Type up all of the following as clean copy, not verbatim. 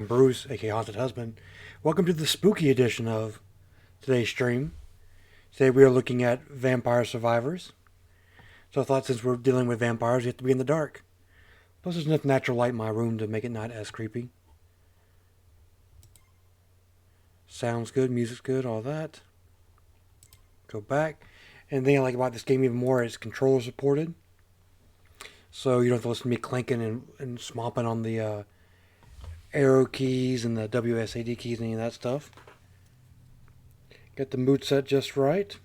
Bruce, aka Haunted Husband. Welcome to the spooky edition of today's stream. Today we are looking at vampire survivors. So I thought since we're dealing with vampires, you have to be in the dark. Plus there's enough natural light in my room to make it not as creepy. Sounds good, music's good, all that. Go back. And the thing I like about this game even more is controller supported. So you don't have to listen to me clanking and swamping on the arrow keys and the WSAD keys and any of that stuff. Get the mood set just right.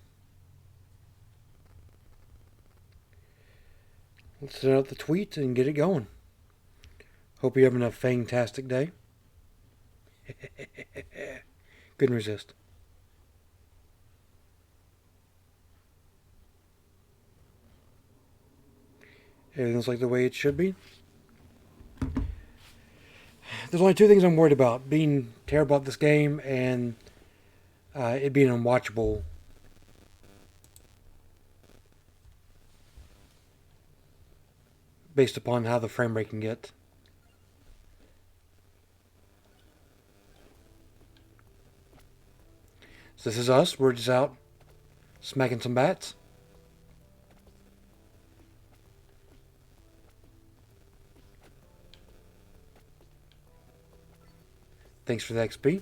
Let's set out the tweet and get it going. Hope you're having a fantastic day. Couldn't resist. Everything's like the way it should be. There's only two things I'm worried about: being terrible at this game and it being unwatchable. Based upon how the frame rate can get. So this is us. We're just out smacking some bats. Thanks for the XP.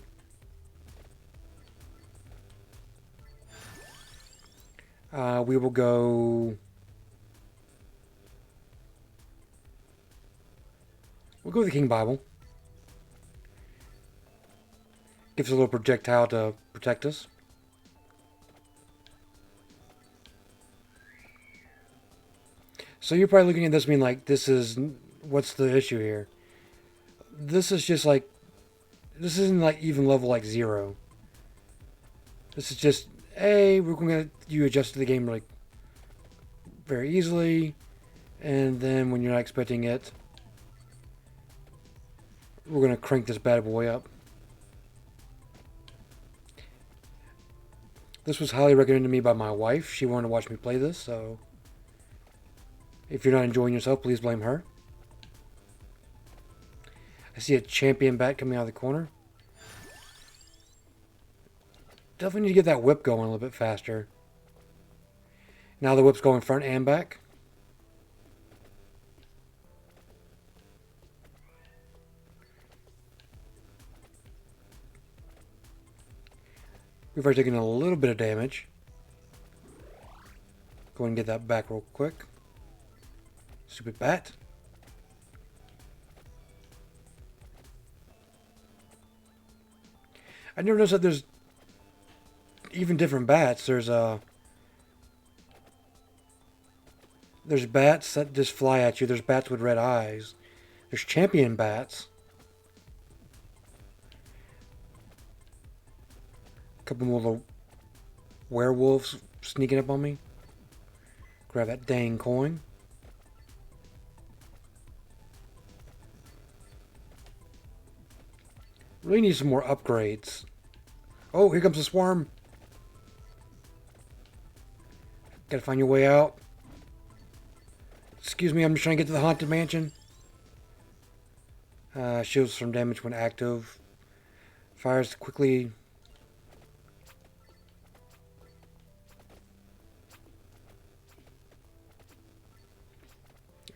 We will go. We'll go with the King Bible. Gives us a little projectile to protect us. So you're probably looking at this being like, this is, what's the issue here? This is just like, this isn't like even level like 0. This is just, hey, we're going to, you adjust to the game like very easily. And then when you're not expecting it, we're going to crank this bad boy up. This was highly recommended to me by my wife. She wanted to watch me play this, so if you're not enjoying yourself, please blame her. I see a champion bat coming out of the corner. Definitely need to get that whip going a little bit faster. Now the whip's going front and back. We've already taken a little bit of damage. Go ahead and get that back real quick. Stupid bat. I never noticed that there's even different bats. There's bats that just fly at you. There's bats with red eyes. There's champion bats. A couple more little werewolves sneaking up on me. Grab that dang coin. Really need some more upgrades. Oh, here comes a swarm. Gotta find your way out. Excuse me, I'm just trying to get to the haunted mansion. Shields from damage when active. Fires quickly.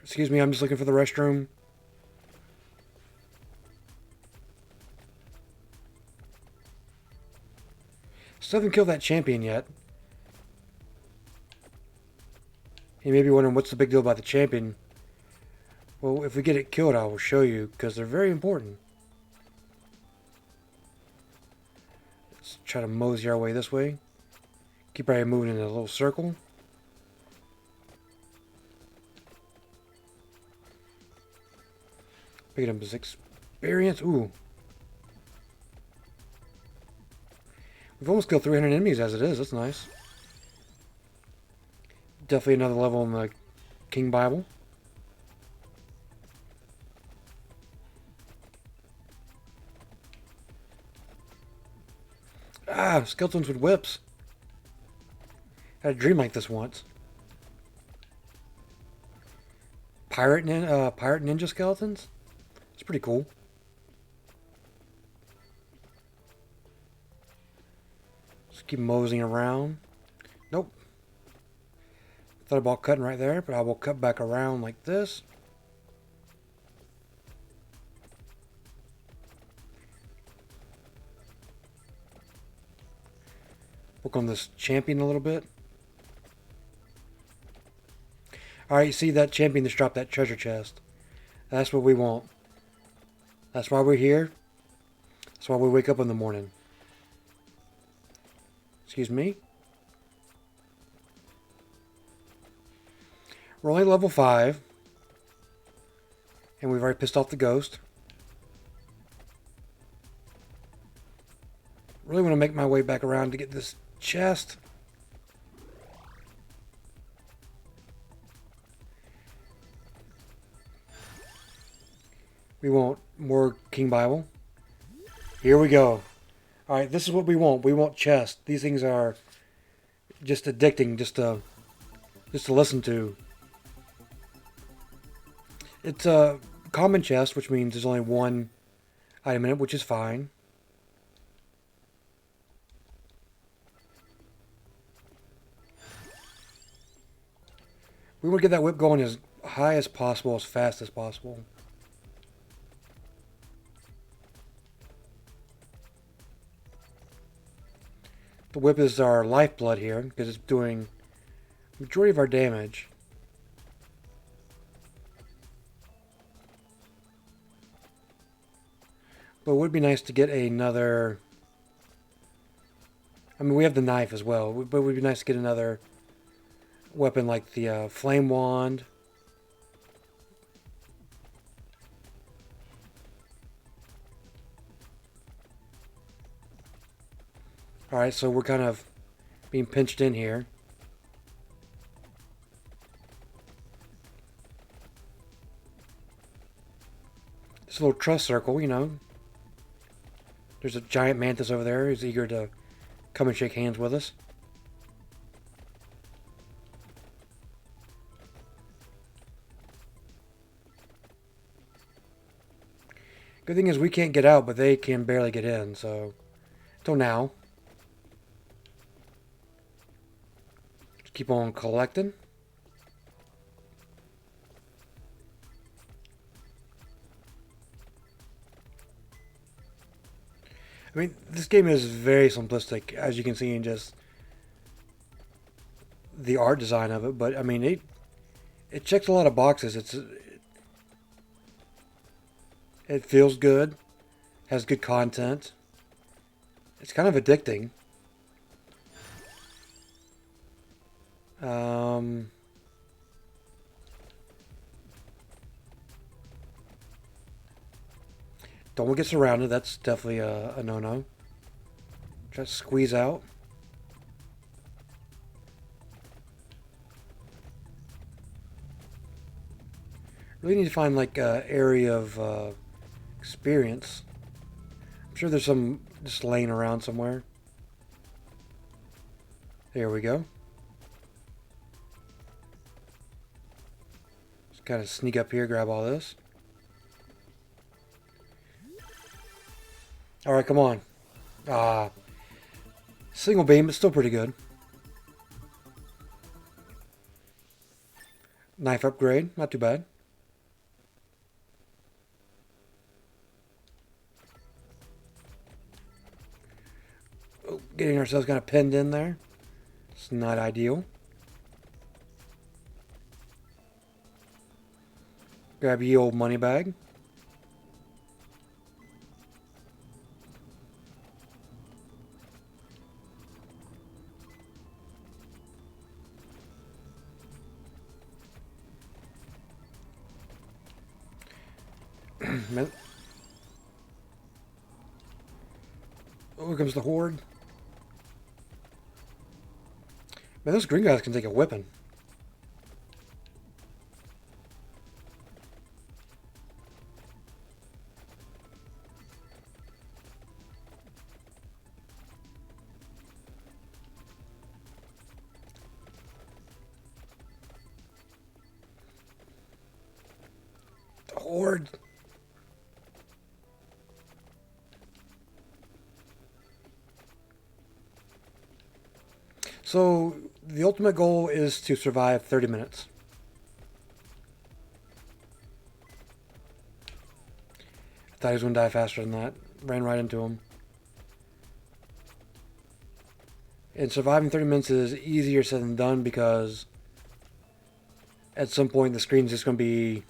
Excuse me, I'm just looking for the restroom. Still haven't killed that champion yet. You may be wondering what's the big deal about the champion. Well, if we get it killed, I will show you, because they're very important. Let's try to mosey our way this way. Keep our moving in a little circle. Picking up his experience. Ooh. We've almost killed 300 enemies as it is. That's nice. Definitely another level in the King Bible. Ah, skeletons with whips. I had a dream like this once. Pirate ninja skeletons? It's pretty cool. Just keep moseying around. Nope. Thought about cutting right there, but I will cut back around like this. Work on this champion a little bit. Alright, you see that champion just dropped that treasure chest. That's what we want. That's why we're here. That's why we wake up in the morning. Excuse me. We're only level 5. And we've already pissed off the ghost. Really want to make my way back around to get this chest. We want more King Bible. Here we go. Alright, this is what we want. We want chest. These things are just addicting just to listen to. It's a common chest, which means there's only one item in it, which is fine. We want to get that whip going as high as possible, as fast as possible. The whip is our lifeblood here, because it's doing the majority of our damage. But it would be nice to get another... I mean, we have the knife as well, but it would be nice to get another weapon like the flame wand. Alright, so we're kind of being pinched in here. This little trust circle, you know. There's a giant mantis over there who's eager to come and shake hands with us. Good thing is we can't get out, but they can barely get in, so... Till now. Just keep on collecting. I mean, this game is very simplistic, as you can see in just the art design of it, but I mean, it checks a lot of boxes. It feels good, has good content. It's kind of addicting. Don't get surrounded. That's definitely a no-no. Try to squeeze out. Really need to find like an area of experience. I'm sure there's some just laying around somewhere. There we go. Just kind of sneak up here, grab all this. Alright, come on. Single beam, it's still pretty good. Knife upgrade, not too bad. Oh, getting ourselves kind of pinned in there. It's not ideal. Grab ye old money bag. Oh, here comes the horde. Man, those green guys can take a whipping. The horde. So the ultimate goal is to survive 30 minutes. I thought he was going to die faster than that. Ran right into him. And surviving 30 minutes is easier said than done because at some point the screen's just going to be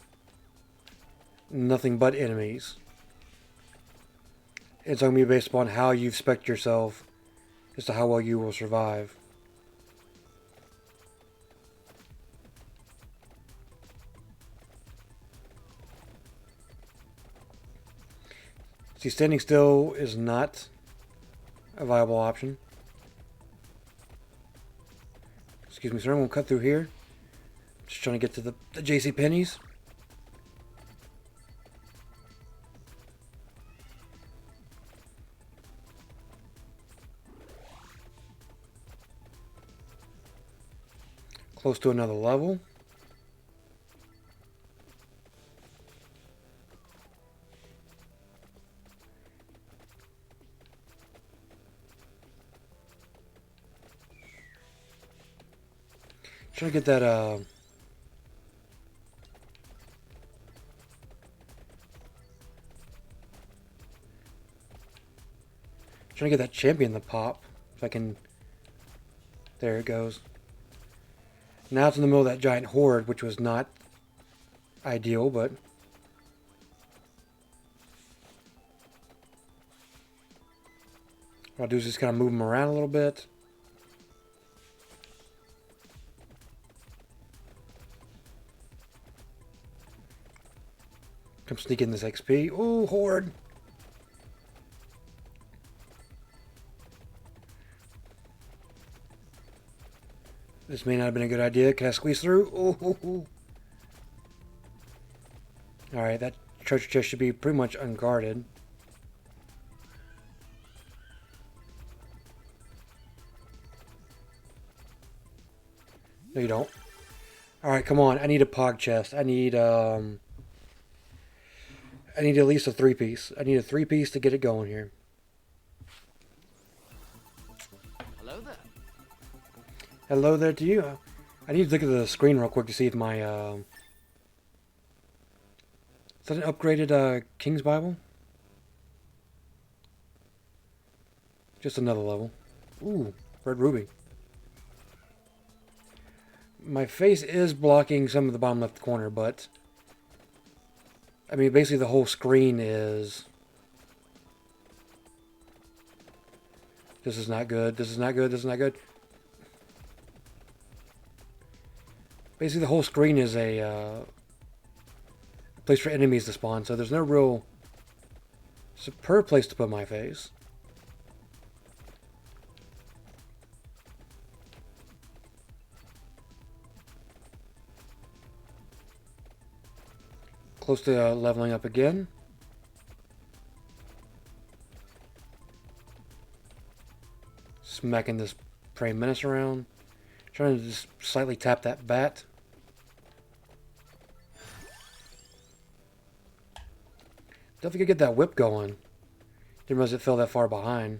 nothing but enemies. It's going to be based upon how you've spec'd yourself as to how well you will survive. See, standing still is not a viable option. Excuse me, sir. I'm going to cut through here. Just trying to get to the JC Penney's. Close to another level. Trying to get that trying to get that champion to pop. If I can. There it goes. Now it's in the middle of that giant horde, which was not ideal, but what I'll do is just kind of move them around a little bit. Come sneak in this XP. Ooh, horde! This may not have been a good idea. Can I squeeze through? Ooh. Alright, that treasure chest should be pretty much unguarded. No, you don't. Alright, come on. I need a pog chest. I need at least a 3-piece. I need a 3-piece to get it going here. Hello there. Hello there to you. I need to look at the screen real quick to see if my is that an upgraded King's Bible? Just another level. Ooh, red ruby. My face is blocking some of the bottom left corner, but I mean basically the whole screen is. This is not good. This is not good. This is not good. Basically, the whole screen is a place for enemies to spawn, so there's no real superb place to put my face. Close to leveling up again. Smacking this praying menace around. Trying to just slightly tap that bat. Definitely could get that whip going. Didn't realize it fell that far behind.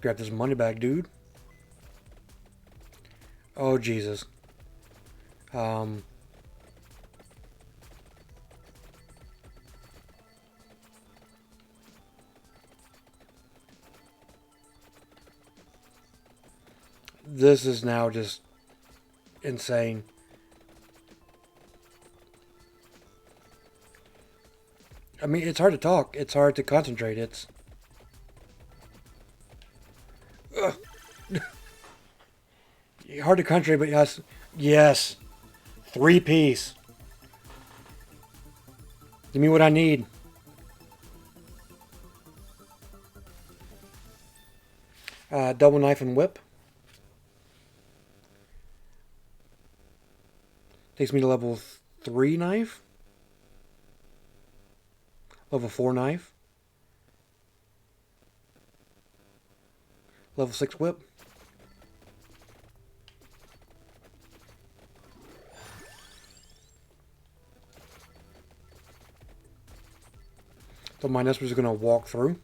Grab this money bag, dude. Oh, Jesus. This is now just insane. I mean, it's hard to talk. It's hard to concentrate. It's... hard to concentrate, but yes. Yes. 3-piece. Give me what I need. Double knife and whip. Takes me to level 3 knife. Level 4 knife. Level 6 whip. Don't mind us, we're just going to walk through.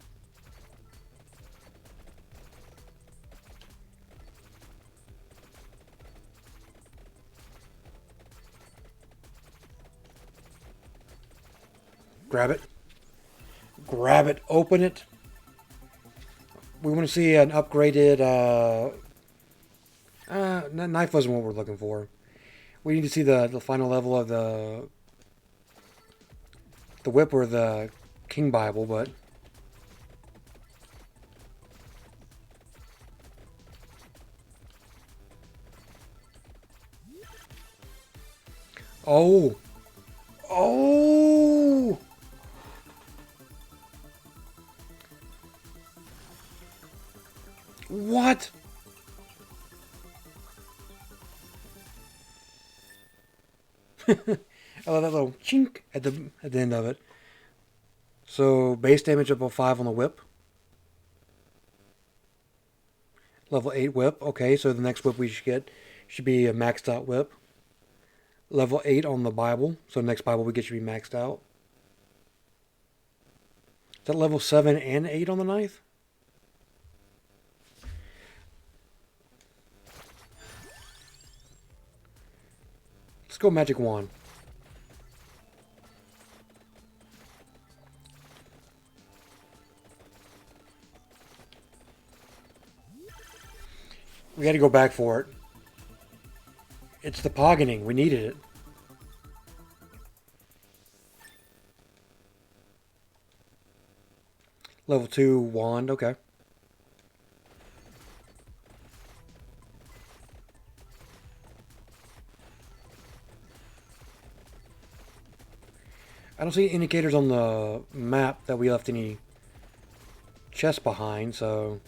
Grab it. Grab it. Open it. We want to see an upgraded... knife wasn't what we're looking for. We need to see the final level of the whip or the King Bible, but... Oh! Oh! What? I love that little chink at the end of it. So base damage up to 5 on the whip. Level 8 whip. Okay, so the next whip we should get should be a maxed out whip. Level 8 on the Bible. So the next Bible we get should be maxed out. Is that level 7 and 8 on the knife? Let's go magic wand. We got to go back for it. It's the poggening. We needed it. Level 2 wand. Okay. I don't see indicators on the map that we left any chests behind, so...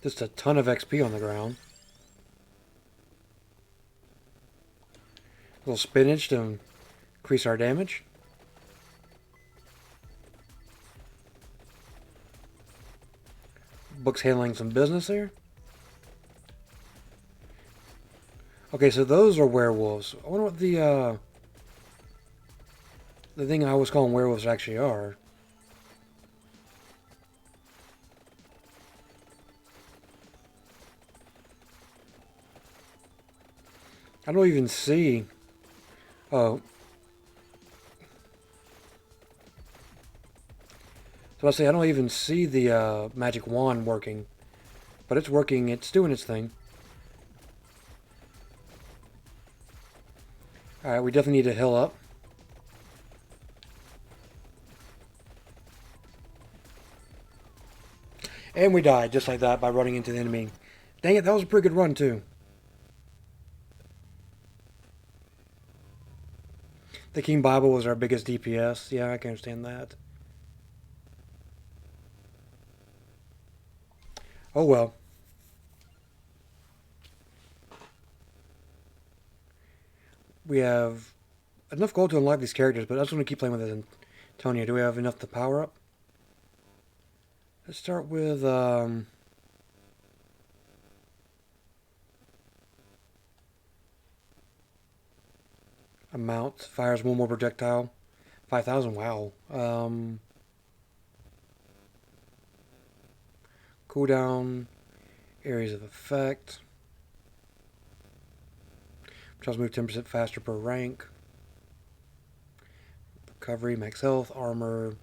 Just a ton of XP on the ground. A little spinach to increase our damage. Book's handling some business there. Okay, so those are werewolves. I wonder what the thing I was calling werewolves actually are. I don't even see... Oh. So I say I don't even see the magic wand working. But it's working, it's doing its thing. Alright, we definitely need to heal up. And we died, just like that, by running into the enemy. Dang it, that was a pretty good run, too. The King Bible was our biggest DPS. Yeah, I can understand that. Oh well. We have enough gold to unlock these characters, but I just want to keep playing with Antonio. Do we have enough to power up? Let's start with... Amount. Fires one more projectile. 5,000. Wow. Cooldown. Areas of effect. Tries to move 10% faster per rank. Recovery. Max health. Armor.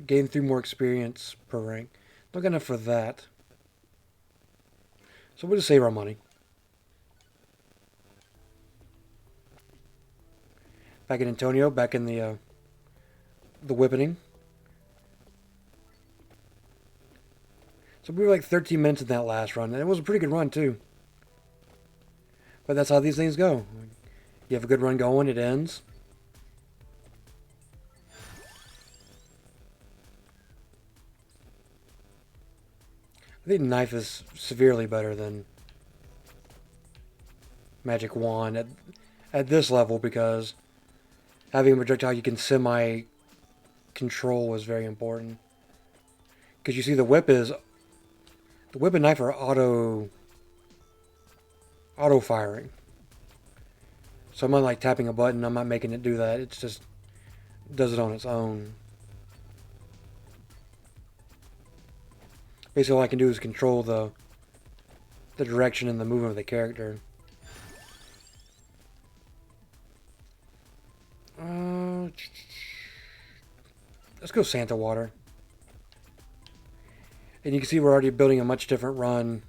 Gain 3 more experience per rank. Not enough for that. So we'll just save our money. Back in Antonio, back in the whipping. So we were like 13 minutes in that last run, and it was a pretty good run too. But that's how these things go. You have a good run going, it ends. I think knife is severely better than magic wand at this level, because having a projectile you can semi control is very important. Because you see the whip and knife are auto firing. So I'm not like tapping a button, I'm not making it do that. It's just does it on its own. Basically all I can do is control the direction and the movement of the character. Let's go Santa Water. And you can see we're already building a much different run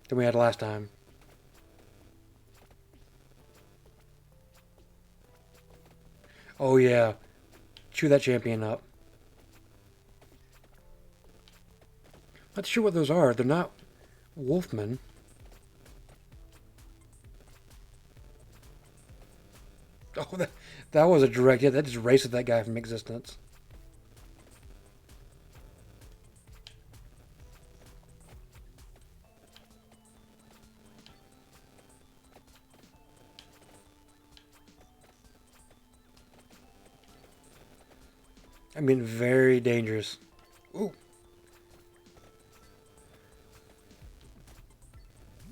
than we had last time. Oh yeah. Chew that champion up. Not sure what those are. They're not wolfmen. Oh, that was a direct hit. That just erased that guy from existence. I mean, very dangerous. Ooh.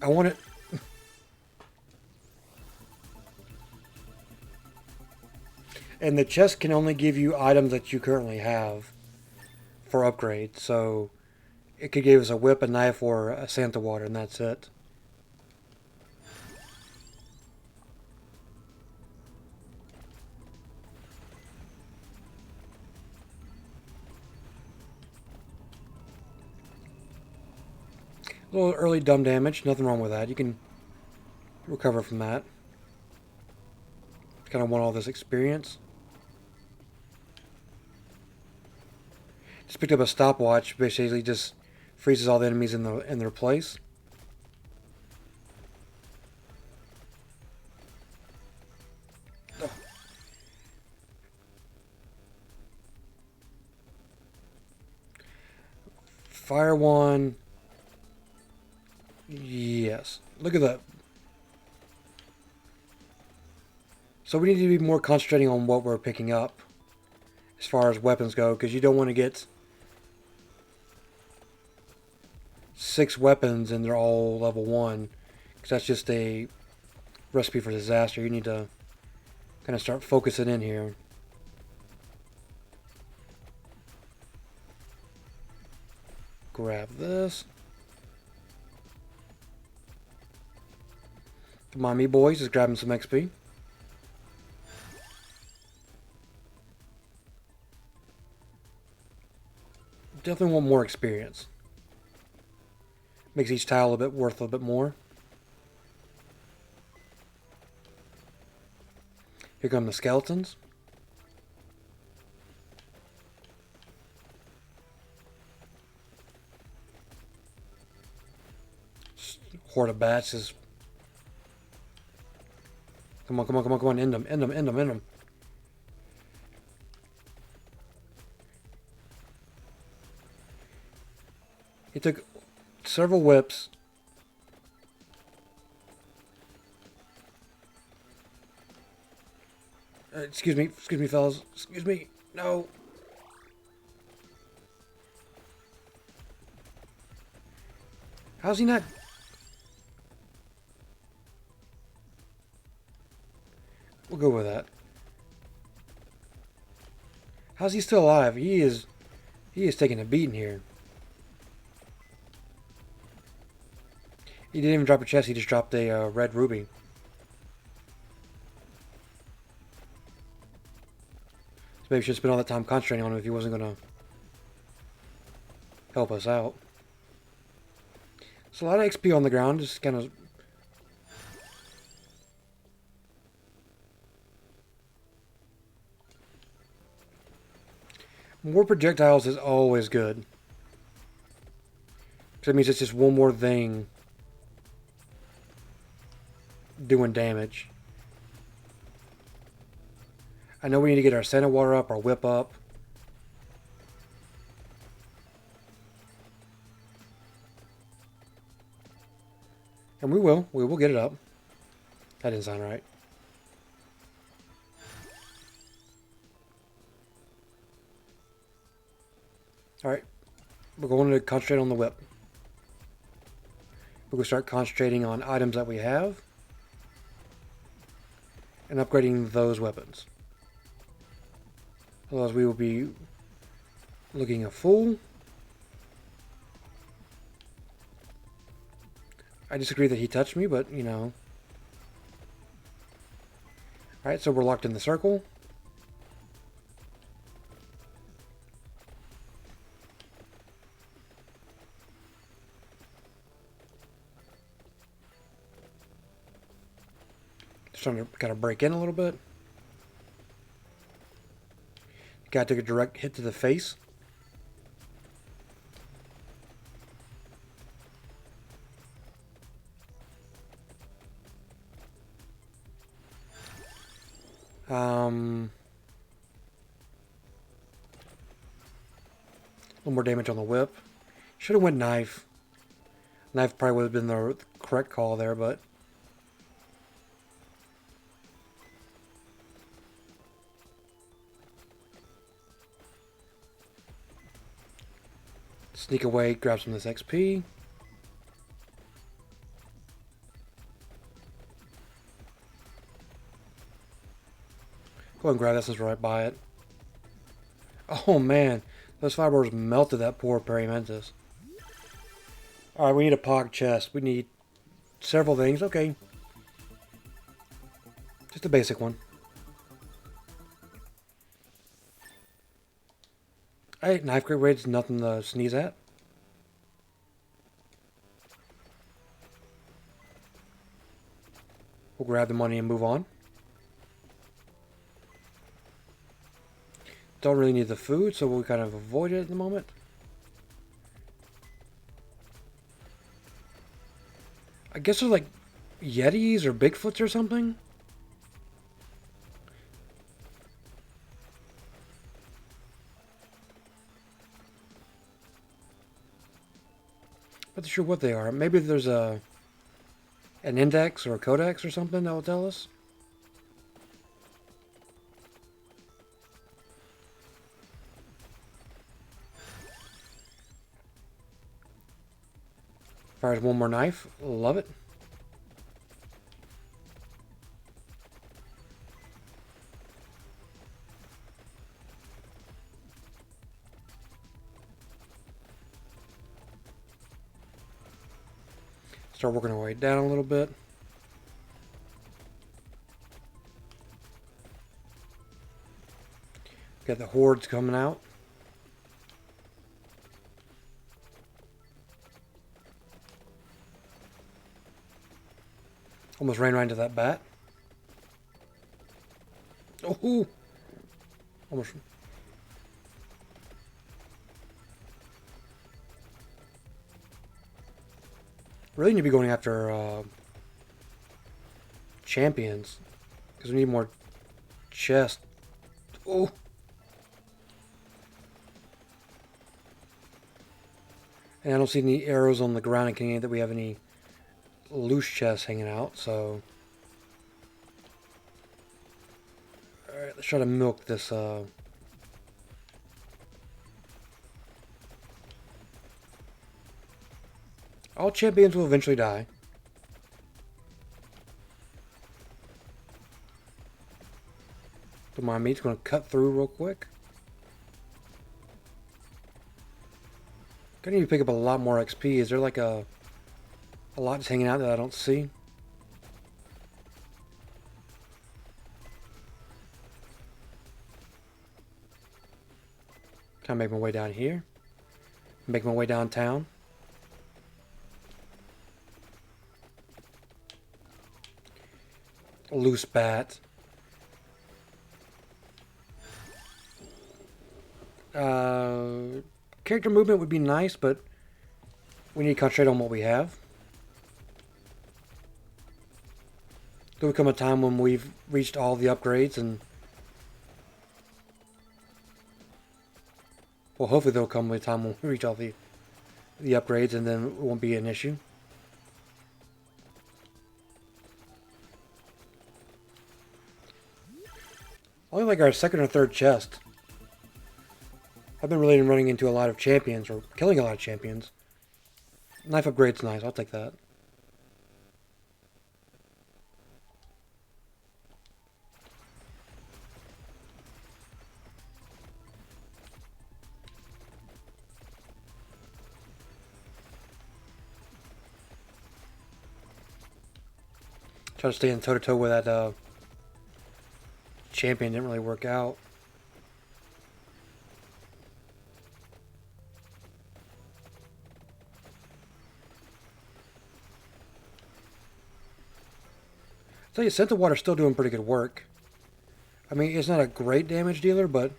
I want it. And the chest can only give you items that you currently have for upgrade. So it could give us a whip, a knife, or a Santa Water, and that's it. A little early dumb damage, nothing wrong with that. You can recover from that. Kind of want all this experience. Just picked up a stopwatch, basically just freezes all the enemies in their place. Oh. Fire one. Yes. Look at that. So we need to be more concentrating on what we're picking up as far as weapons go, because you don't want to get 6 weapons and they're all level 1, because that's just a recipe for disaster. You need to kind of start focusing in here. Grab this. Come on, me boys, just grabbing some XP. Definitely want more experience. Makes each tile a bit worth a bit more. Here come the skeletons. Horde of bats is... Come on, come on, come on, come on. End them, end them, end them, end them. He took several whips. Excuse me, fellas. Excuse me. No. How's he not? We'll go with that. How's he still alive? He is taking a beating here. He didn't even drop a chest, he just dropped a red ruby. So maybe we should spend all that time concentrating on him if he wasn't going to help us out. There's a lot of XP on the ground, just kind of... More projectiles is always good. Because that means it's just one more thing doing damage. I know we need to get our Santa Water up, our whip up. And we will get it up. That didn't sound right. Alright, we're going to concentrate on the whip. We're going to start concentrating on items that we have and upgrading those weapons. Otherwise we will be looking a fool. I disagree that he touched me, but you know. Alright, so we're locked in the circle. Starting to kind of break in a little bit. Guy took a direct hit to the face. A little more damage on the whip. Should have went knife. Knife probably would have been the correct call there, but sneak away, grab some of this XP. Go ahead and grab this since we're right by it. Oh man, those fibers melted that poor Perimentus. Alright, we need a pog chest. We need several things. Okay. Just a basic one. Hey, knife grade raid's nothing to sneeze at. We'll grab the money and move on. Don't really need the food, so we'll kind of avoid it at the moment. I guess they're like Yetis or Bigfoots or something. Not sure what they are. Maybe there's an index or a codex or something that will tell us. Fires one more knife. Love it. Start working our way down a little bit. Got the hordes coming out. Almost ran right into that bat. Oh, almost. Really need to be going after champions because we need more chests. Oh. And I don't see any arrows on the ground indicating that we have any loose chests hanging out, so... Alright, let's try to milk this, All champions will eventually die. Don't mind me, it's going to cut through real quick. Gonna need to pick up a lot more XP. Is there like a lot just hanging out that I don't see? Kind of make my way down here. Make my way downtown. Loose bat. Character movement would be nice, but we need to concentrate on what we have. There'll come a time when we've reached all the upgrades and... Well, hopefully there'll come a time when we reach all the upgrades and then it won't be an issue. Only like our second or third chest. I've been really running into a lot of champions, or killing a lot of champions. Knife upgrade's nice, I'll take that. Try to stay in toe-to-toe with that champion, didn't really work out. I'll tell you, Scent of Water's still doing pretty good work. I mean, it's not a great damage dealer, but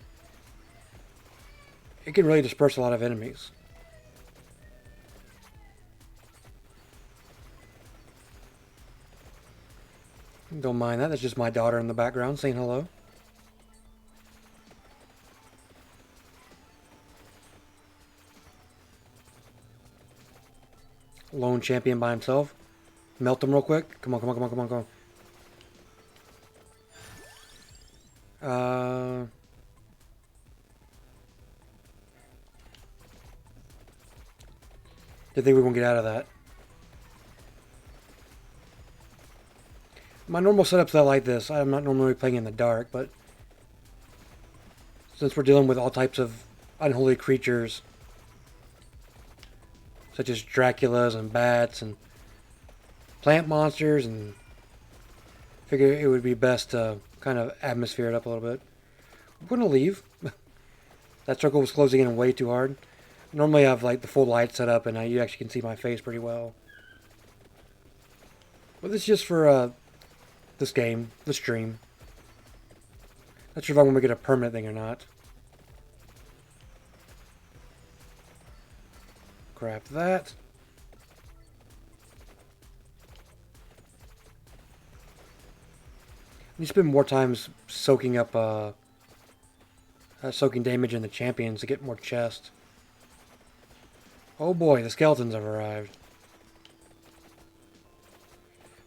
it can really disperse a lot of enemies. Don't mind that, that's just my daughter in the background saying hello. Lone champion by himself. Melt him real quick. Come on, come on, come on, come on, come on. Didn't think we were going to get out of that. My normal setup's not like this. I'm not normally playing in the dark, but since we're dealing with all types of unholy creatures, such as Draculas and bats and plant monsters, and figure it would be best to kind of atmosphere it up a little bit. I'm going to leave. That circle was closing in way too hard. Normally I have like the full light set up and you actually can see my face pretty well. But this is just for this game, the stream. Not sure if I'm going to make it a permanent thing or not. Grab that. You spend more time soaking up, soaking damage in the champions to get more chest. Oh boy, the skeletons have arrived.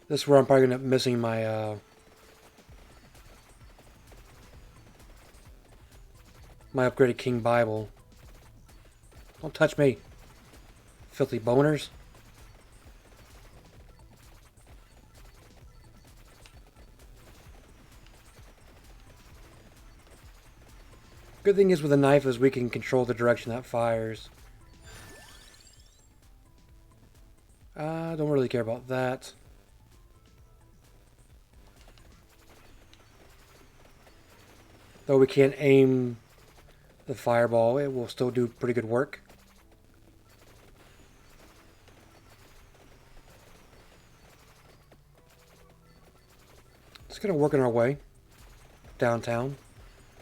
This is where I'm probably going to end up missing my, my upgraded King Bible. Don't touch me, filthy boners. Good thing is with a knife is we can control the direction that fires. Don't really care about that. Though we can't aim the fireball, it will still do pretty good work. Just gonna work on our way downtown,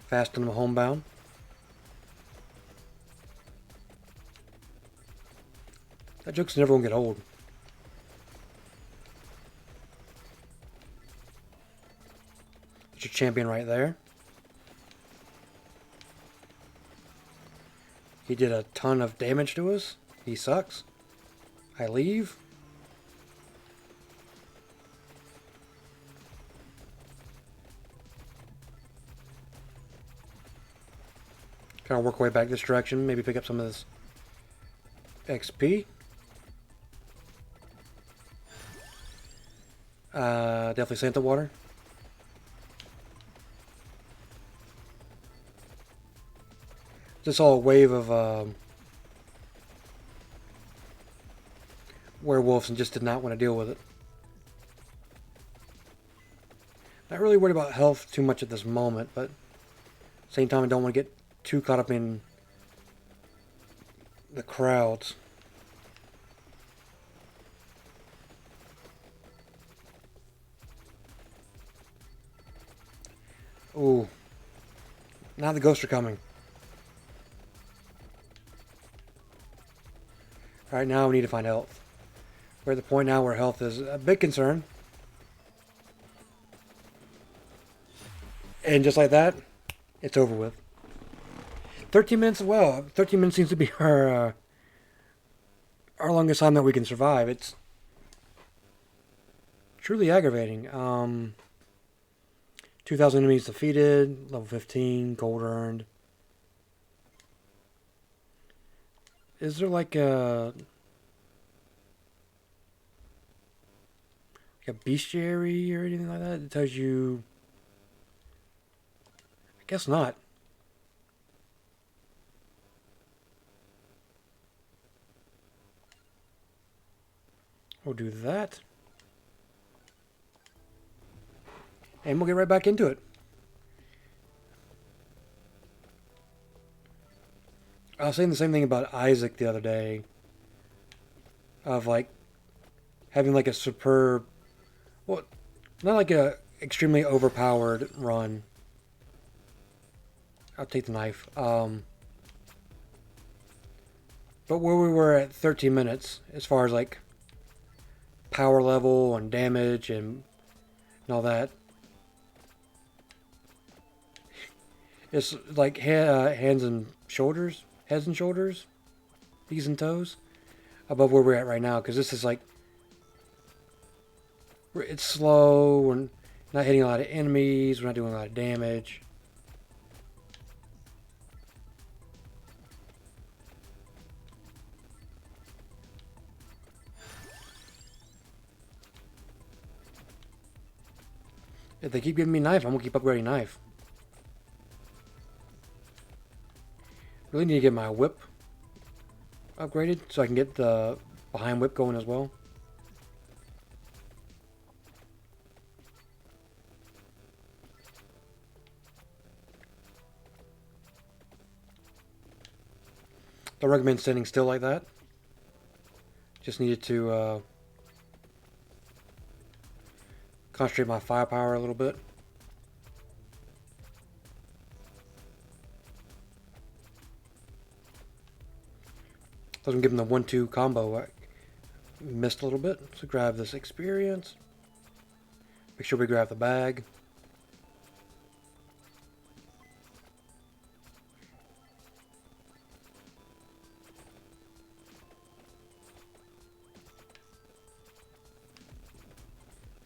fast and homebound. That joke's never gonna get old. That's your champion right there. He did a ton of damage to us. He sucks. I leave. Kind of work our way back this direction. Maybe pick up some of this XP. Definitely Santa water. Just saw a wave of werewolves and just did not want to deal with it. Not really worried about health too much at this moment, but at the same time I don't want to get too caught up in the crowds. Ooh. Now the ghosts are coming. Alright, now we need to find health. We're at the point now where health is a big concern. And just like that, it's over with. 13 minutes, well, 13 minutes seems to be our longest time that we can survive. It's truly aggravating. 2,000 enemies defeated, level 15, gold earned. Is there like a bestiary or anything like that that tells you? I guess not. We'll do that. And we'll get right back into it. I was saying the same thing about Isaac the other day. Of like having like a superb, well, not like a extremely overpowered run. I'll take the knife. But where we were at 13 minutes, as far as like power level and damage and all that, it's like hands and shoulders, heads and shoulders, knees and toes, above where we're at right now. Because this is like, it's slow. We're not hitting a lot of enemies. We're not doing a lot of damage. If they keep giving me knife, I'm gonna keep upgrading knife. Really need to get my whip upgraded so I can get the behind whip going as well. Don't recommend standing still like that. Just needed to concentrate my firepower a little bit. Doesn't give him the 1-2 combo. I missed a little bit. So grab this experience. Make sure we grab the bag.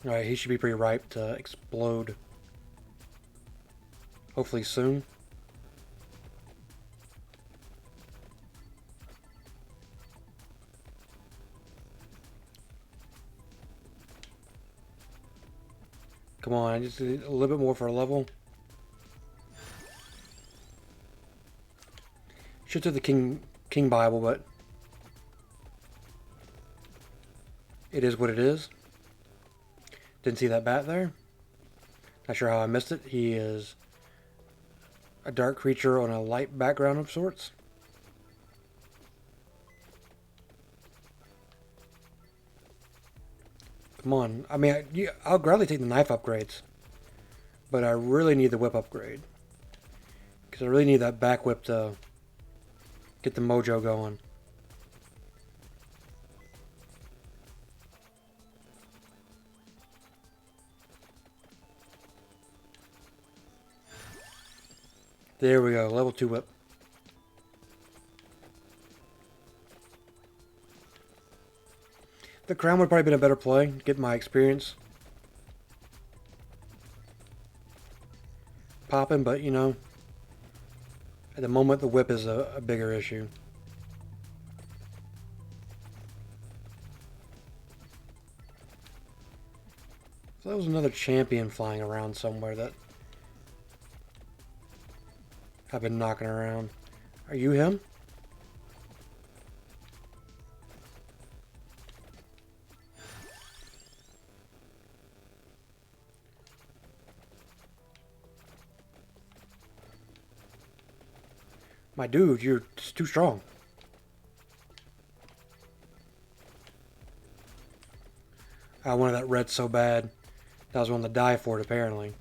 Alright, he should be pretty ripe to explode. Hopefully soon. Come on, I just need a little bit more for a level. Should do the King Bible, but it is what it is. Didn't see that bat there. Not sure how I missed it. He is a dark creature on a light background of sorts. Come on. I mean, I'll gladly take the knife upgrades. But I really need the whip upgrade. Because I really need that back whip to get the mojo going. There we go. Level 2 whip. The crown would probably been a better play. Get my experience popping, but you know, at the moment the whip is a bigger issue. So that was another champion flying around somewhere that I've been knocking around. Are you him? My dude, you're just too strong. I wanted that red so bad. I was willing to die for it, apparently.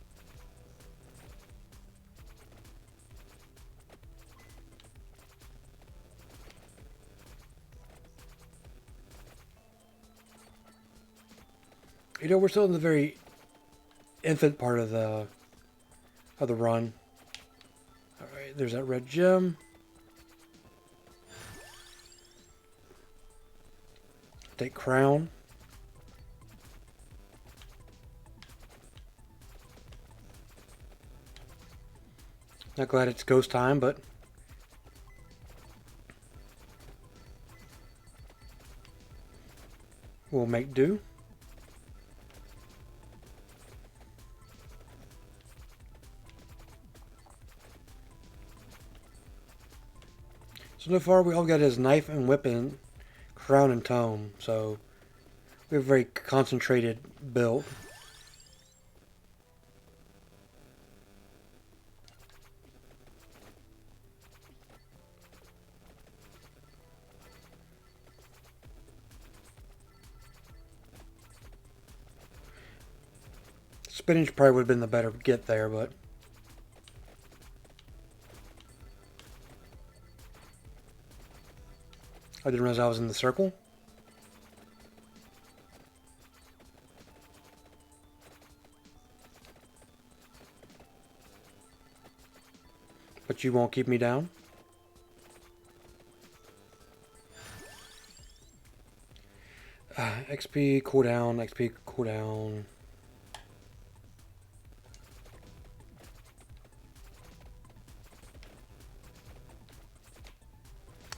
You know, we're still in the very infant part of the run. Alright, there's that red gem. Take crown. Not glad it's ghost time, but We'll make do. So far we all got is knife and whip and crown and tome. So we have a very concentrated build. Spinach probably would have been the better get there, but I didn't realize I was in the circle. But you won't keep me down. XP cooldown, XP cooldown.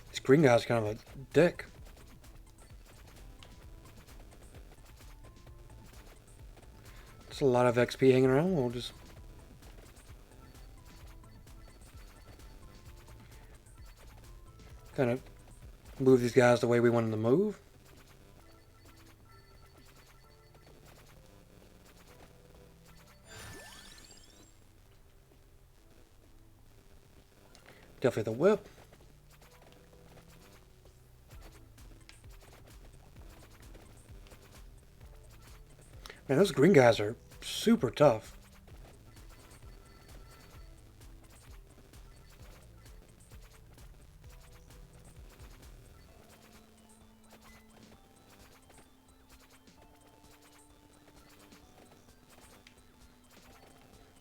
This green guy's kind of a dick. There's a lot of XP hanging around. We'll just kind of move these guys the way we want them to move. Definitely the whip. Man, those green guys are super tough.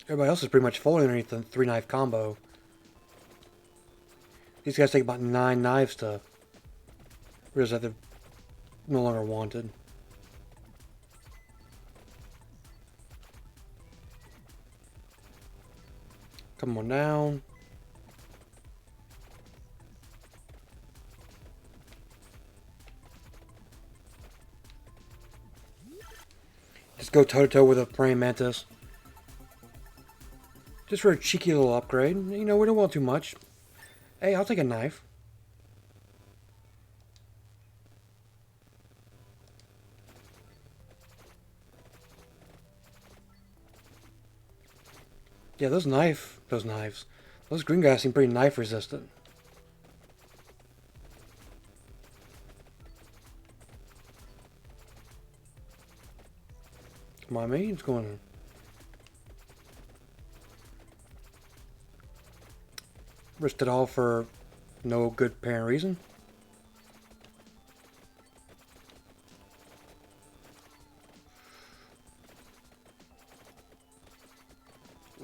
Everybody else is pretty much folding underneath the 3-knife combo. These guys take about 9 knives to realize that they're no longer wanted. Come on down. Just go toe-to-toe with a praying mantis. Just for a cheeky little upgrade. You know, we don't want too much. Hey, I'll take a knife. Yeah, those knives. Those green guys seem pretty knife resistant. Come on, me. It's going. Risked it all for no good apparent reason.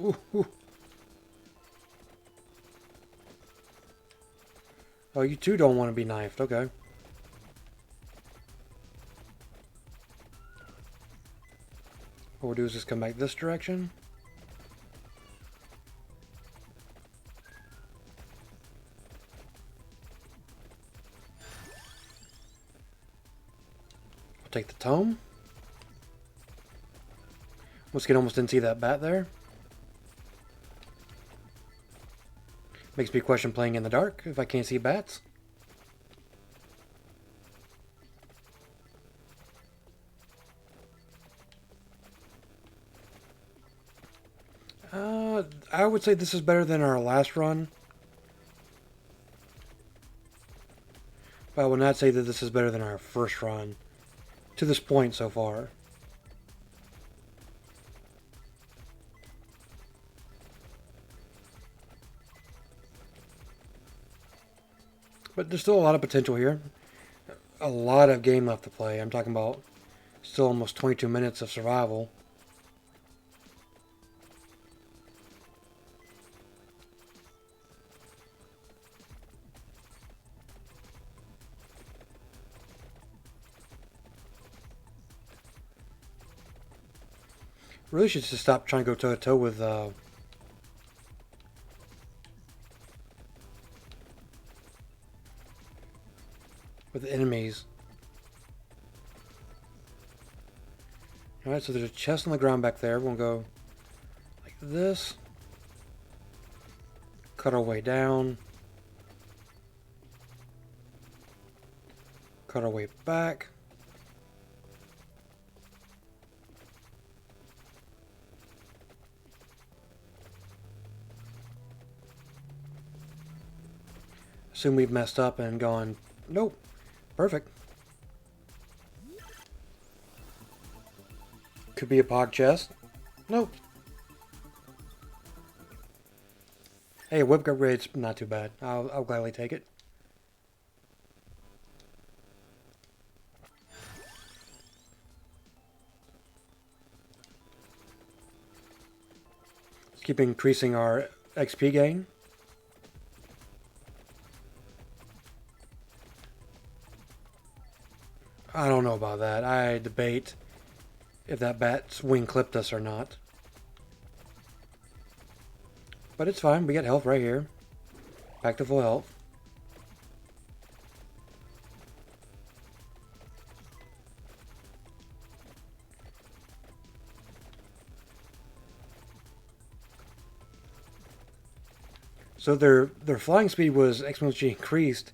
Ooh, ooh. Oh, you too don't want to be knifed. Okay. What we'll do is just come back this direction. I'll take the tome. Once again, almost didn't see that bat there. Makes me question playing in the dark if I can't see bats. I would say this is better than our last run. But I would not say that this is better than our first run. To this point so far. But there's still a lot of potential here. A lot of game left to play. I'm talking about still almost 22 minutes of survival. Really should just stop trying to go toe-to-toe with enemies. Alright, so there's a chest on the ground back there. We're going to go like this. Cut our way down. Cut our way back. Assume we've messed up and gone, nope, perfect. Could be a pog chest. Nope. Hey, a whip upgrade's not too bad. I'll gladly take it. Let's keep increasing our XP gain. I don't know about that. I debate if that bat's wing clipped us or not. But it's fine. We get health right here. Back to full health. So their flying speed was exponentially increased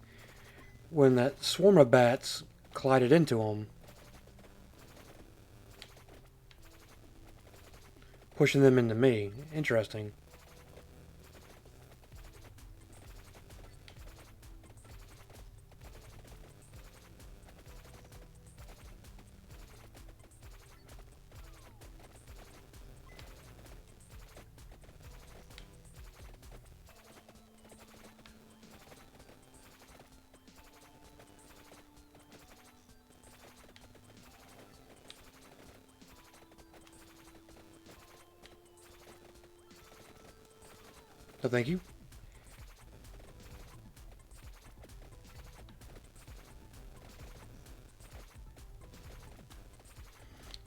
when that swarm of bats collided into them, pushing them into me. Interesting. So thank you.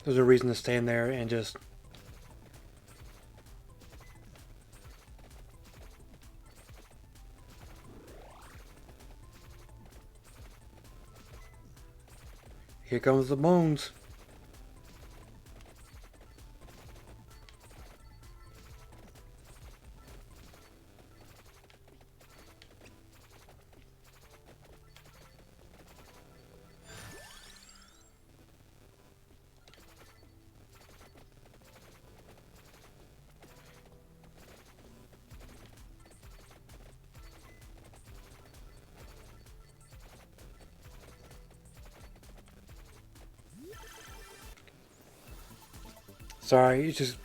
There's a reason to stand there and just here comes the bones. Sorry, it's just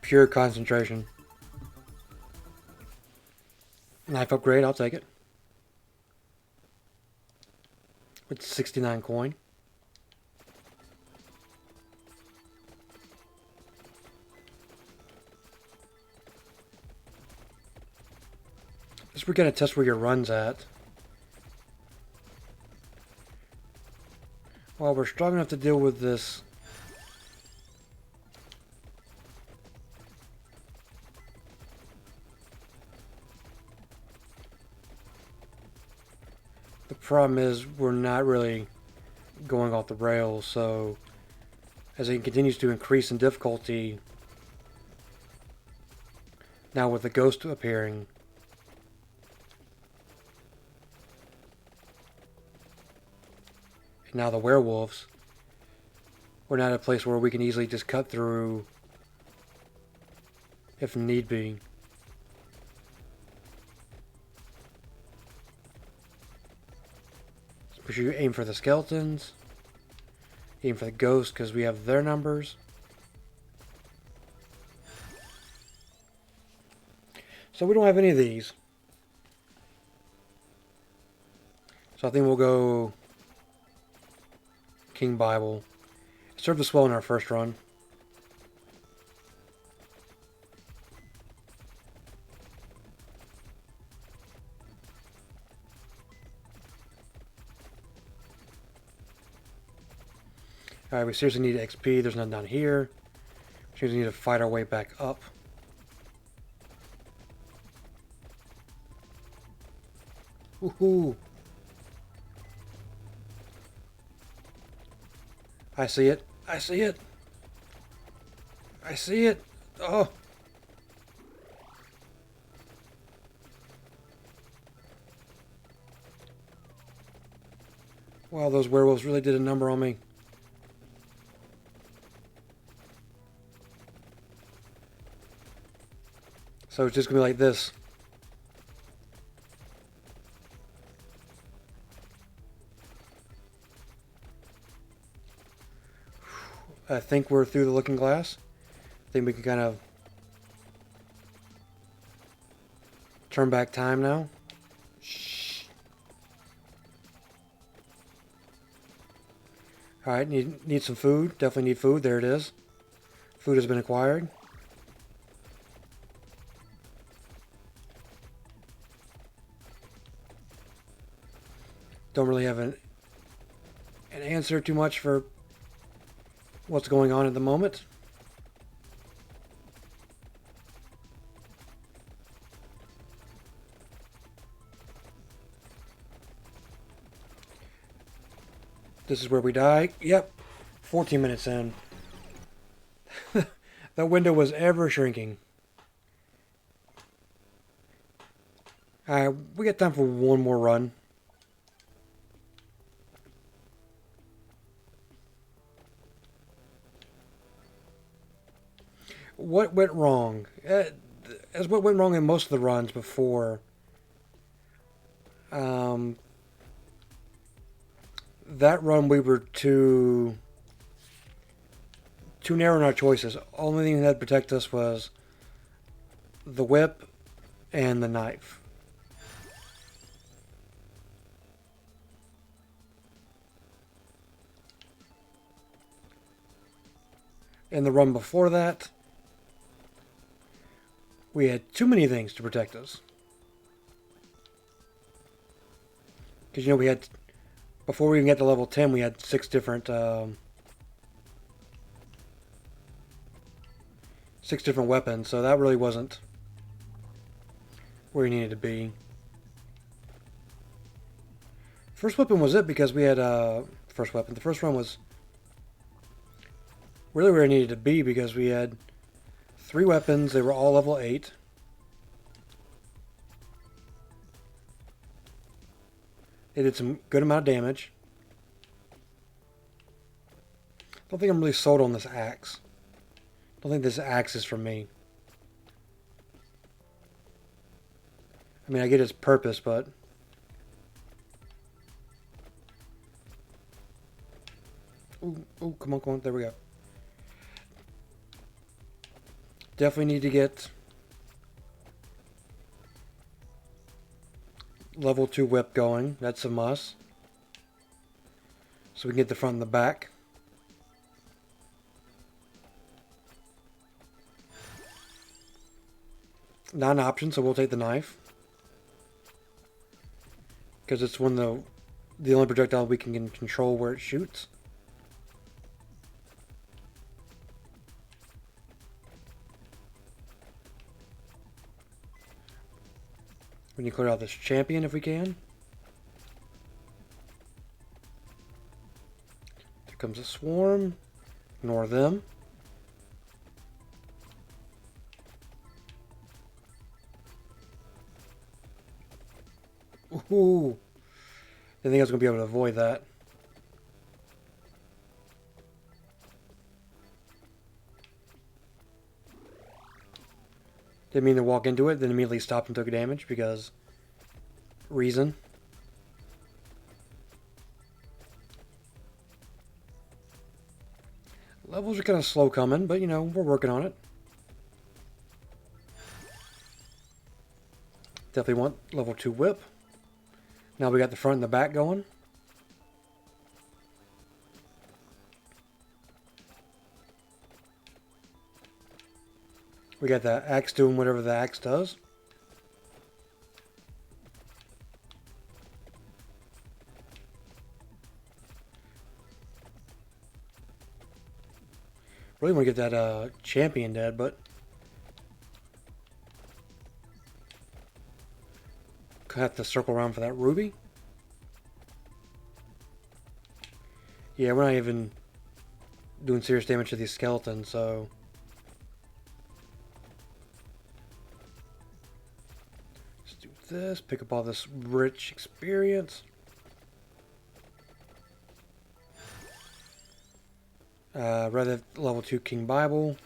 pure concentration. Knife upgrade, I'll take it. With 69 coin. We're gonna test where your run's at. Well, we're strong enough to deal with this. The problem is we're not really going off the rails, so as it continues to increase in difficulty, now with the ghost appearing, and now the werewolves, we're not at a place where we can easily just cut through if need be. Make sure you aim for the skeletons, aim for the ghosts because we have their numbers. So we don't have any of these. So I think we'll go King Bible. It served us well in our first run. Alright, we seriously need XP. There's none down here. We seriously need to fight our way back up. Woohoo! I see it. I see it. I see it. Oh. Wow, those werewolves really did a number on me. So it's just going to be like this. I think we're through the looking glass. I think we can kind of turn back time now. Shh. Alright, need some food. Definitely need food. There it is. Food has been acquired. Don't really have an answer too much for what's going on at the moment. This is where we die. Yep. 14 minutes in. That window was ever shrinking. Alright, we got time for one more run. What went wrong? As what went wrong in most of the runs before. That run we were too narrow in our choices. Only thing that protect us was the whip and the knife. In the run before that, we had too many things to protect us. Because, you know, we had, before we even get to level 10, we had 6 different weapons, so that really wasn't where we needed to be. First weapon was it because we had, first weapon, the first one was really where it needed to be because we had 3 weapons, they were all level 8. They did some good amount of damage. Don't think I'm really sold on this axe. Don't think this axe is for me. I mean, I get its purpose, but... Ooh, come on, there we go. Definitely need to get level 2 whip going. That's a must. So we can get the front and the back. Not an option, so we'll take the knife. Because it's one of the only projectile we can control where it shoots. We need to clear out this champion if we can. There comes a swarm. Ignore them. Ooh. I think I was going to be able to avoid that. Didn't mean to walk into it, then immediately stopped and took damage because reason. Levels are kind of slow coming, but you know, we're working on it. Definitely want level 2 whip. Now we got the front and the back going. We got the axe doing whatever the axe does. Really want to get that champion dead, but have to circle around for that ruby. Yeah, we're not even doing serious damage to these skeletons, so this. Pick up all this rich experience. Rather level 2 King Bible.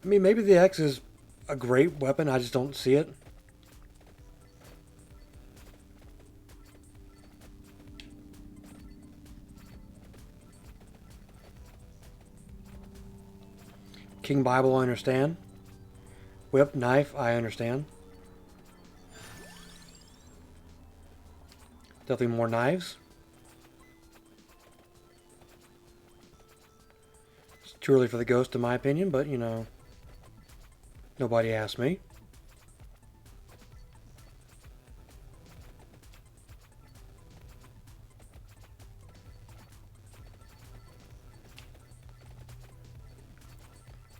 I mean, maybe the X is a great weapon. I just don't see it. King Bible, I understand. Whip, knife, I understand. Definitely more knives. It's too early for the ghost, in my opinion, but you know, nobody asked me.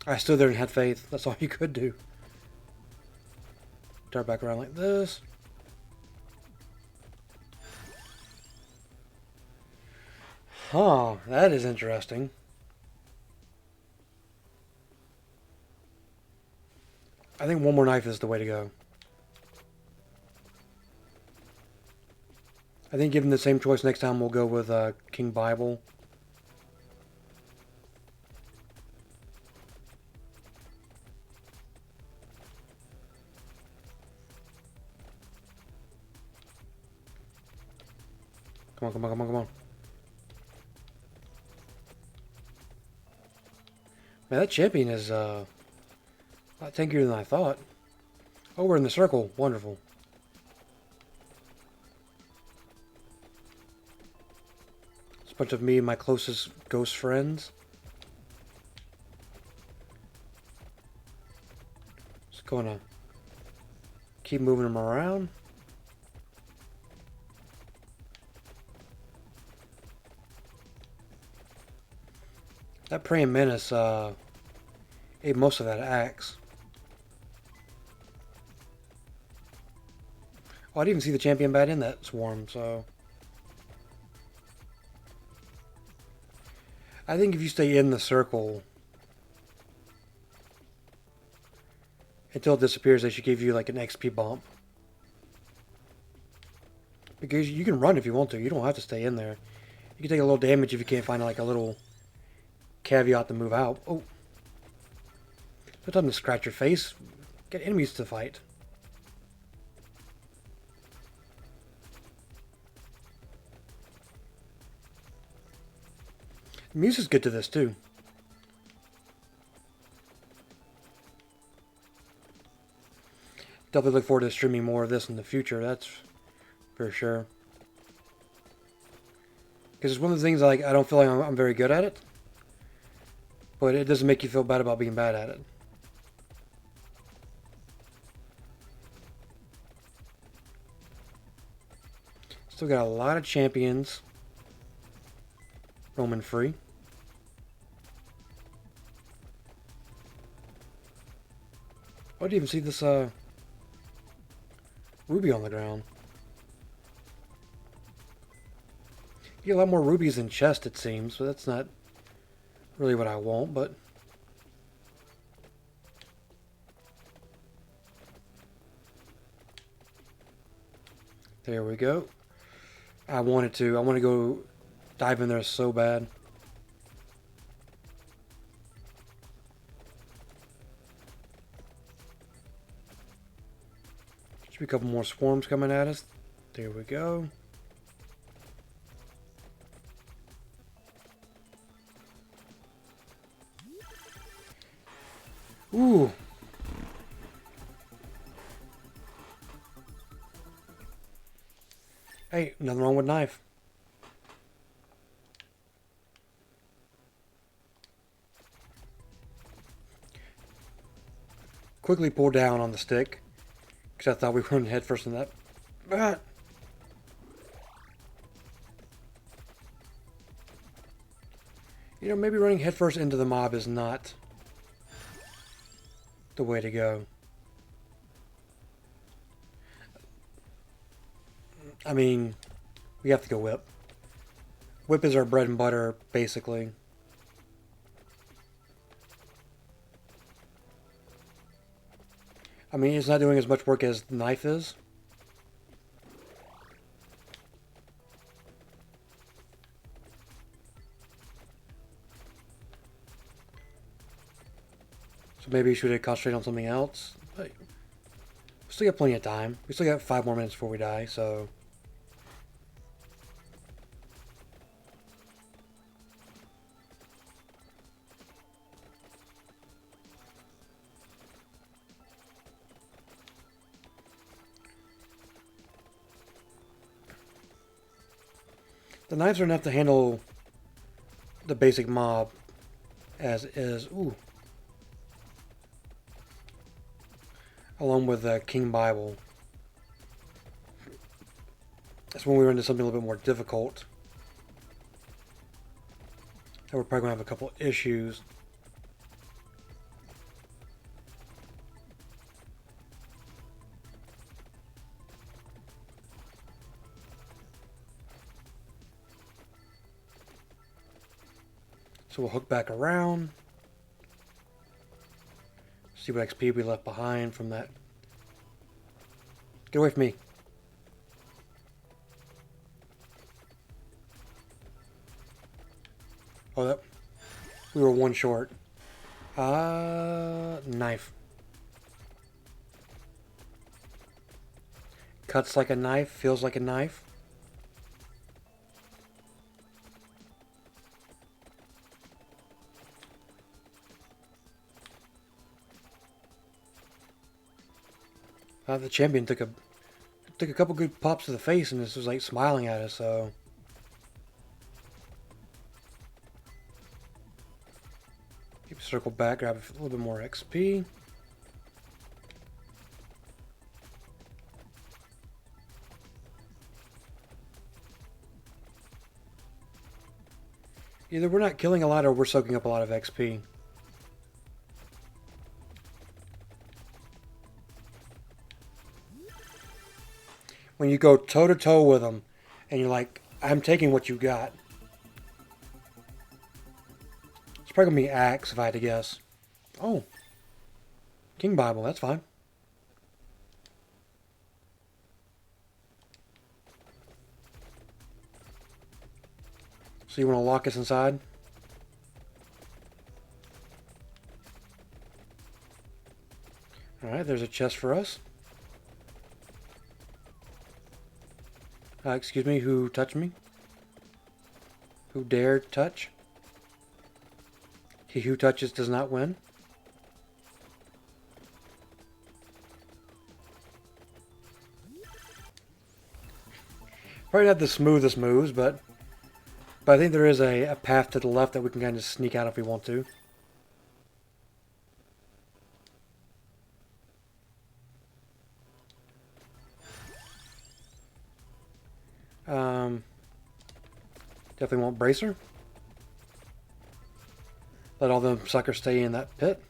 I stood there and had faith. That's all you could do. Turn back around like this. Huh, that is interesting. I think one more knife is the way to go. I think given the same choice next time, we'll go with King Bible. Come on, come on, come on, come on. Man, that champion is a lot tankier than I thought. Oh, we're in the circle. Wonderful. It's a bunch of me and my closest ghost friends. Just gonna keep moving them around. That praying menace ate most of that axe. Oh, I didn't even see the champion bat in that swarm, so... I think if you stay in the circle until it disappears, they should give you like an XP bump. Because you can run if you want to. You don't have to stay in there. You can take a little damage if you can't find like a little caveat to move out. Oh. No time to scratch your face. Get enemies to fight. The music's good to this too. Definitely look forward to streaming more of this in the future, that's for sure. Because it's one of the things like I don't feel like I'm very good at it. But it doesn't make you feel bad about being bad at it. Still got a lot of champions roaming free. Oh, I didn't even see this ruby on the ground. You get a lot more rubies in chest, it seems, but that's not really what I want, but... There we go. I want to go dive in there so bad. Should be a couple more swarms coming at us. There we go. Ooh. Hey, nothing wrong with knife. Quickly pull down on the stick, because I thought we were running head first in that. Ah. You know, maybe running headfirst into the mob is not the way to go. I mean, we have to go whip. Whip is our bread and butter, basically. I mean, it's not doing as much work as the knife is. So maybe you should concentrate on something else. But we still got plenty of time. We still got 5 more minutes before we die, so... The knives are enough to handle the basic mob as is. Ooh. Along with the King Bible. That's when we run into something a little bit more difficult. And we're probably going to have a couple issues. So we'll hook back around. See what XP we left behind from that. Get away from me. Oh, that. We were 1 short. Knife. Cuts like a knife, feels like a knife. The champion took a couple good pops to the face and this was like smiling at us, so... Circle back, grab a little bit more XP. Either we're not killing a lot or we're soaking up a lot of XP. When you go toe to toe with them and you're like, I'm taking what you got. It's probably going to be Axe if I had to guess. Oh. King Bible, that's fine. So you want to lock us inside? Alright, there's a chest for us. Excuse me, who touched me? Who dared touch? He who touches does not win. Probably not the smoothest moves, but I think there is a path to the left that we can kind of sneak out if we want to. Definitely won't bracer. Let all the suckers stay in that pit.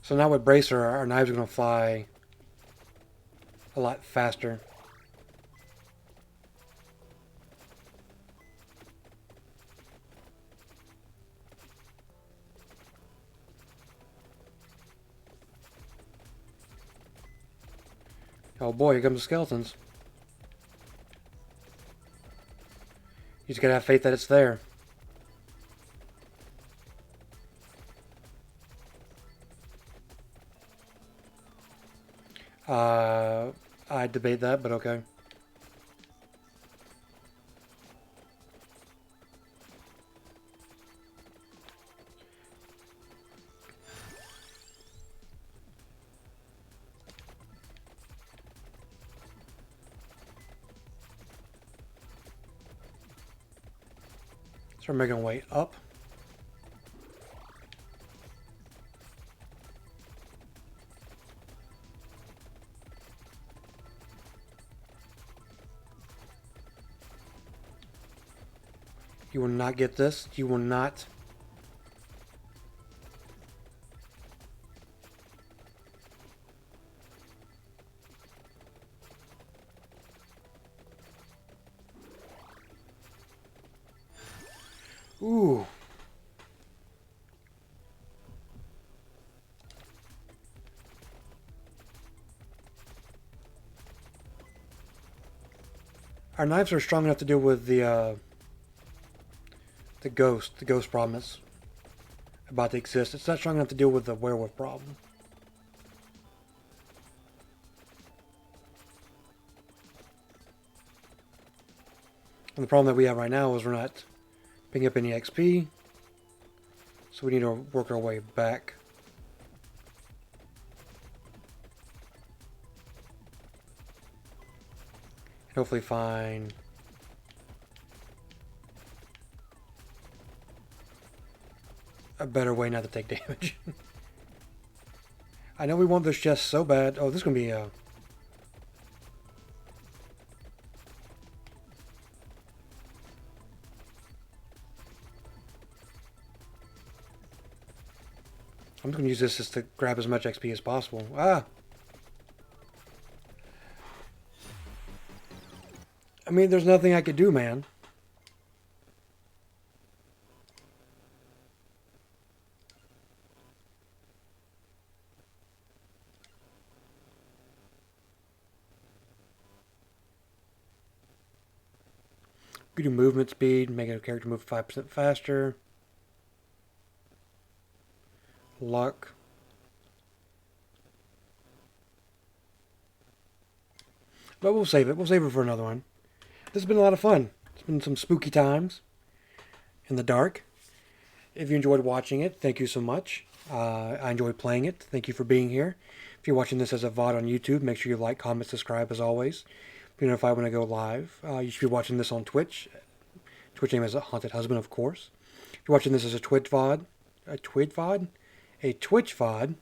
So now with bracer, our knives are going to fly a lot faster. Oh boy, here comes the skeletons. You just gotta have faith that it's there. I debate that, but okay. So we're making our way up. You will not get this. You will not. Ooh. Our knives are strong enough to deal with the ghost problem that's about to exist. It's not strong enough to deal with the werewolf problem. And the problem that we have right now is we're not picking up any XP, so we need to work our way back. And hopefully find a better way not to take damage. I know we want this chest so bad. Oh, this is going to be a... I'm just going to use this just to grab as much XP as possible. Ah! I mean, there's nothing I could do, man. We do movement speed, make a character move 5% faster. Luck. But we'll save it. We'll save it for another one. This has been a lot of fun. It's been some spooky times in the dark. If you enjoyed watching it, thank you so much. I enjoyed playing it. Thank you for being here. If you're watching this as a VOD on YouTube, make sure you like, comment, subscribe as always. Be notified when I go live. You should be watching this on Twitch. Twitch name is Haunted Husband, of course. If you're watching this as a Twitch VOD, a Twitch VOD,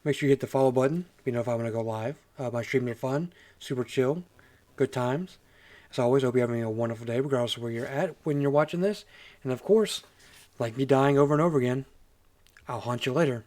make sure you hit the follow button. Be notified when I go live. My streams are fun, super chill, good times. As always, I hope you're having a wonderful day, regardless of where you're at when you're watching this. And of course, like me dying over and over again, I'll haunt you later.